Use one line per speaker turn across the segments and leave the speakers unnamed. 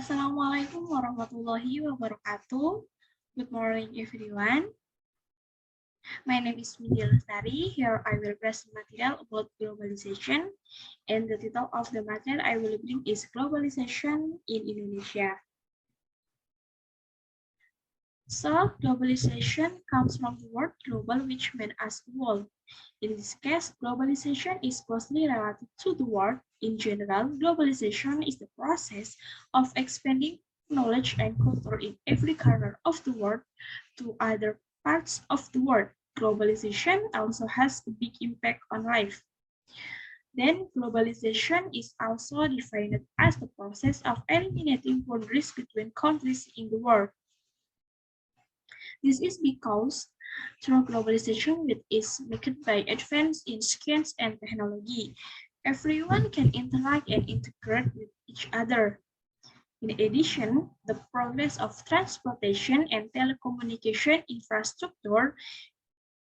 Assalamualaikum warahmatullahi wabarakatuh. Good morning, everyone. My name is Midya Lestari. Here I will present material about globalization, and the title of the material I will bring is Globalization in Indonesia. So, globalization comes from the word global, which means as world. In this case, globalization is closely related to the word. In general, globalization is the process of expanding knowledge and culture in every corner of the world to other parts of the world. Globalization also has a big impact on life. Then, globalization is also defined as the process of eliminating boundaries between countries in the world. This is because through globalization, which is marked by advance in science and technology, everyone can interact and integrate with each other. In addition, the progress of transportation and telecommunication infrastructure,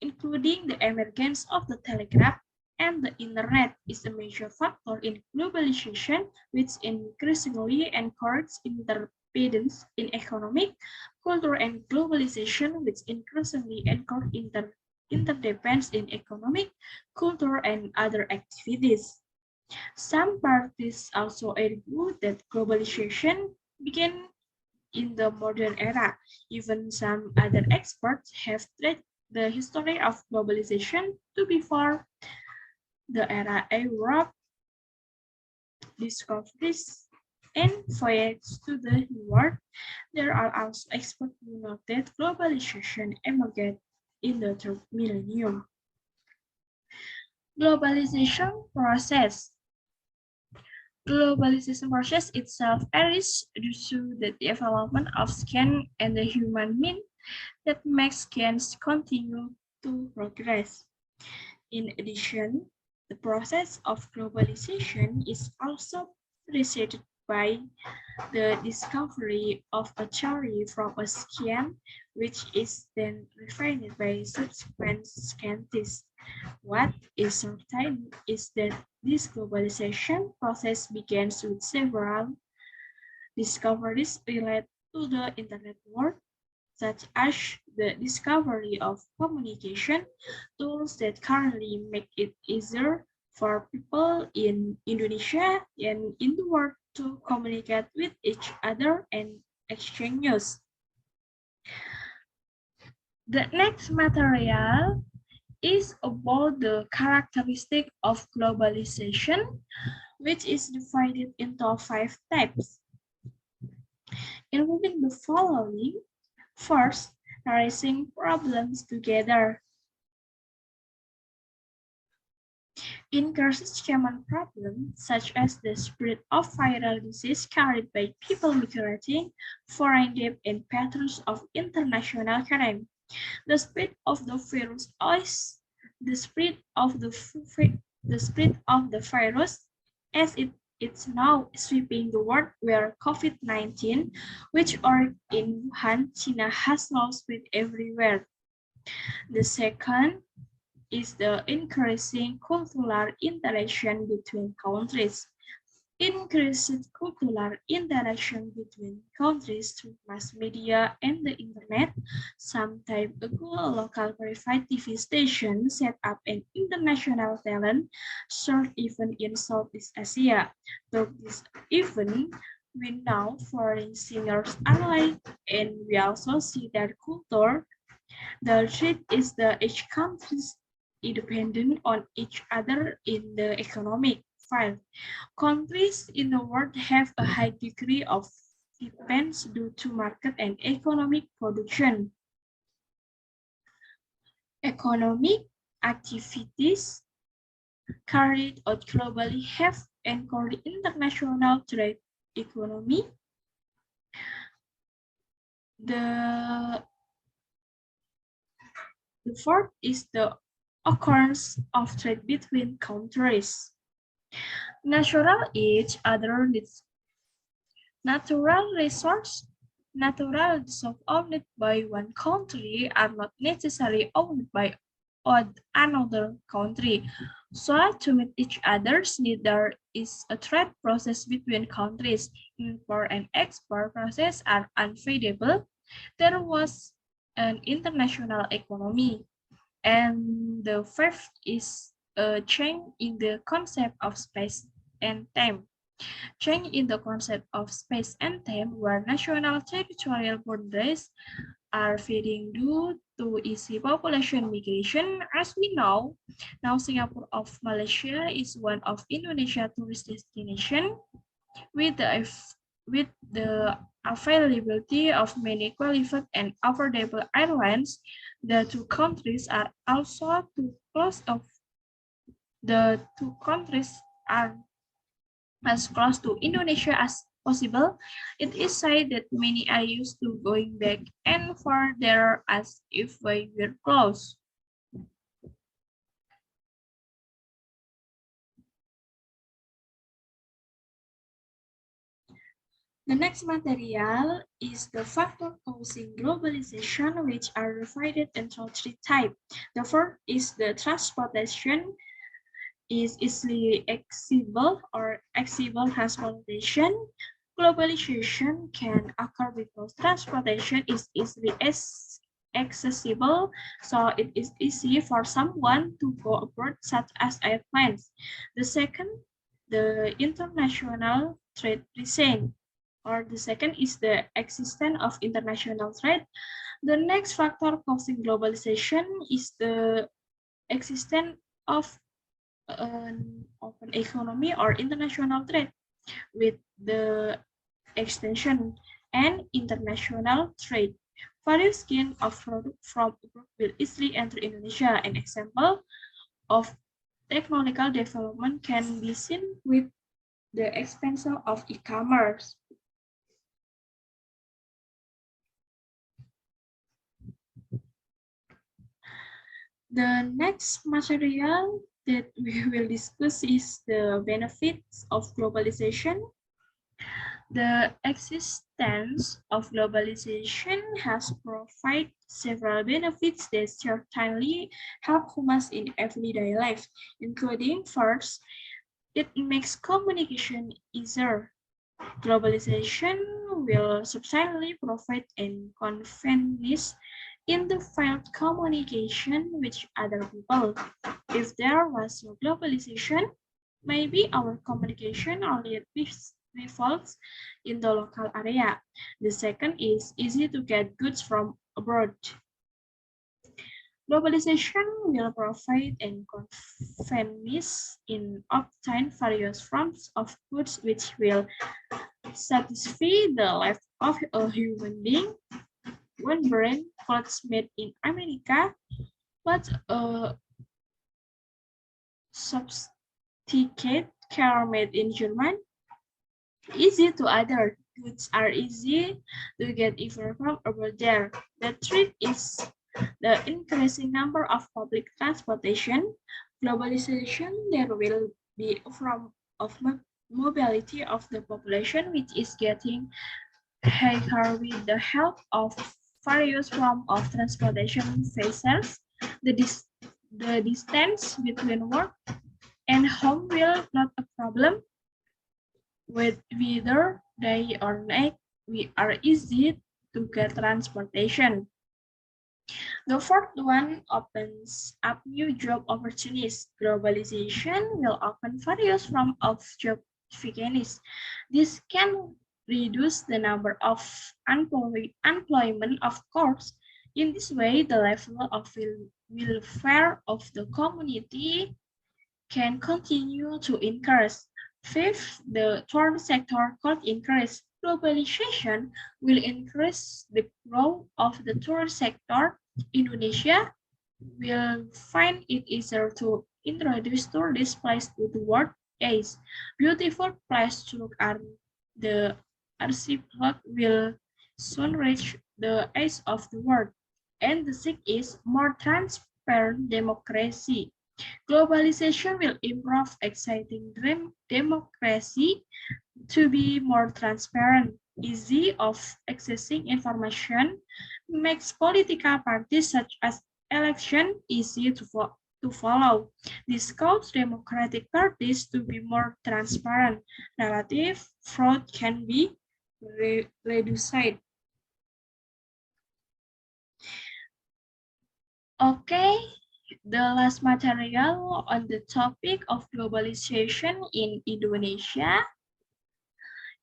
including the emergence of the telegraph and the internet, is a major factor in globalization, which increasingly encourages interdependence in economic, culture, and globalization, which increasingly encourage interdependence in economic, culture, and other activities. Some parties also argue that globalization began in the modern era. Even some other experts have treated the history of globalization to before the era Europe discoveries and voyages to the New World. There are also experts who note that globalization emerged in the third millennium. Globalization process. Globalization process itself arises due to the development of science and the human means that makes science continue to progress. In addition, the process of globalization is also preceded by the discovery of a theory from a science, which is then refined by subsequent scientists. What is certain is that this globalization process begins with several discoveries related to the internet world, such as the discovery of communication tools that currently make it easier for people in Indonesia and in the world to communicate with each other and exchange news. The next material is about the characteristic of globalization, which is divided into 5 types, including the following. First, raising problems together. Increases human problems such as the spread of viral disease carried by people migrating, foreign debt, and patterns of international crime. The spread of the virus is the spread of the virus as it's now sweeping the world, where COVID-19, which originated in Wuhan, China, has now spread everywhere. The second is the increasing cultural interaction between countries. Increased cultural interaction between countries through mass media and the internet. Some time ago, a local private TV station set up an international talent search event in Southeast Asia. Through this event, we know foreign singers are live, and we also see their culture. The truth is that each country is dependent on each other in the economic field. Countries in the world have a high degree of dependence due to market and economic production. Economic activities carried out globally have encouraged international trade economy. The fourth is the occurrence of trade between countries. Natural each other needs natural resources owned by one country are not necessarily owned by another country. So to meet each other's need, there is a trade process between countries. Import and export process are unavoidable. There was an international economy. And the fifth is a change in the concept of space and time. Change in the concept of space and time, where national territorial boundaries are fading due to easy population migration. As we know, now Singapore of Malaysia is one of Indonesia tourist destination with the availability of many qualified and affordable airlines. The two countries are also too close of the two countries are as close to Indonesia as possible. It is said that many are used to going back and further as if we were close. The next material is the factor causing globalization, which are divided into three types. The first is the transportation is easily accessible or accessible transportation. Globalization can occur because transportation is easily accessible, so it is easy for someone to go abroad, such as airplanes. The second, the international trade present, or the second is the existence of international trade. The next factor causing globalization is the existence of an open economy or international trade. With the extension and international trade, various kinds of products from abroad will easily enter Indonesia. An example of technological development can be seen with the expansion of e-commerce. The next material that we will discuss is the benefits of globalization. The existence of globalization has provided several benefits that certainly help humans in everyday life, including first, it makes communication easier. Globalization will substantially provide and convenience in the field communication with other people. If there was no globalization, maybe our communication only revolves in the local area. The second is easy to get goods from abroad. Globalization will provide and convenience in obtain various forms of goods which will satisfy the life of a human being. One brand clothes made in America, but a sophisticated car made in Germany. Easy to other goods are easy to get even from over there. The trick is the increasing number of public transportation. Globalization, there will be from of mobility of the population, which is getting higher with the help of various forms of transportation vessels. The, the distance between work and home will not a problem. With whether day or night, we are easy to get transportation. The fourth one opens up new job opportunities. Globalization will open various forms of job vacancies. This can reduce the number of employment, of course. In this way, the level of welfare of the community can continue to increase. Fifth, the third sector could increase. Globalization will increase the growth of the third sector. Indonesia will find it easier to introduce tourist places to the world is. Beautiful place to look at the archipelago will soon reach the edge of the world. And the sixth is more transparent democracy. Globalization will improve exciting democracy to be more transparent, easy of accessing information, makes political parties such as election easy to follow. This causes democratic parties to be more transparent. Relative fraud can be reduced. Okay, the last material on the topic of globalization in Indonesia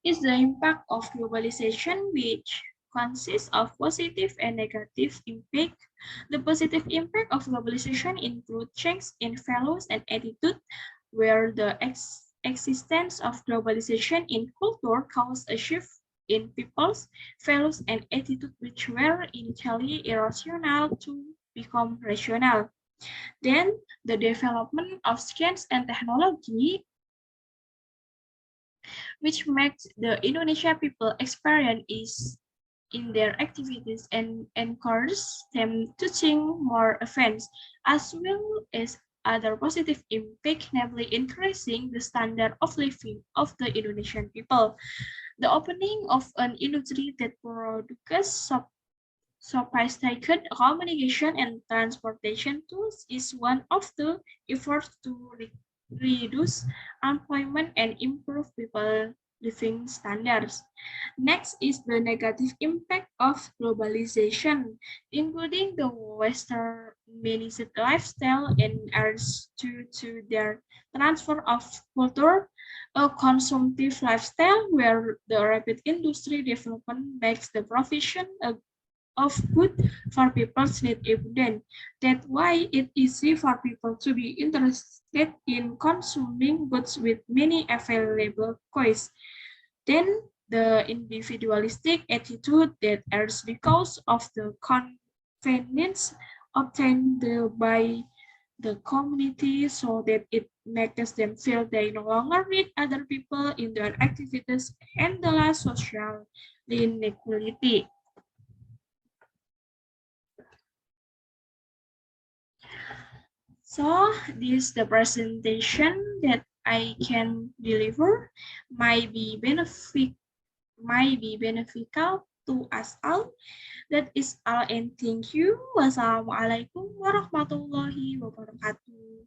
is the impact of globalization, which consists of positive and negative impact. The positive impact of globalization includes change in values and attitude, where the existence of globalization in culture causes a shift in people's values and attitude, which were initially irrational to become rational. Then the development of science and technology, which makes the Indonesia people experience is in their activities and encourage them to think more advanced, as well as other positive impact, namely increasing the standard of living of the Indonesian people. The opening of an industry that produces sophisticated communication and transportation tools is one of the efforts to reduce unemployment and improve people living standards. Next is the negative impact of globalization, including the westernized lifestyle and arts due to their transfer of culture, a consumptive lifestyle where the rapid industry development makes the provision of good for people's need evident. That's why it's easy for people to be interested in consuming goods with many available choice. Then the individualistic attitude that errs because of the convenience obtained by the community, so that it makes them feel they no longer need other people in their activities, and the last social inequality. So this is the presentation that I can deliver might be beneficial to us all. That is all, and thank you. Wassalamualaikum warahmatullahi wabarakatuh.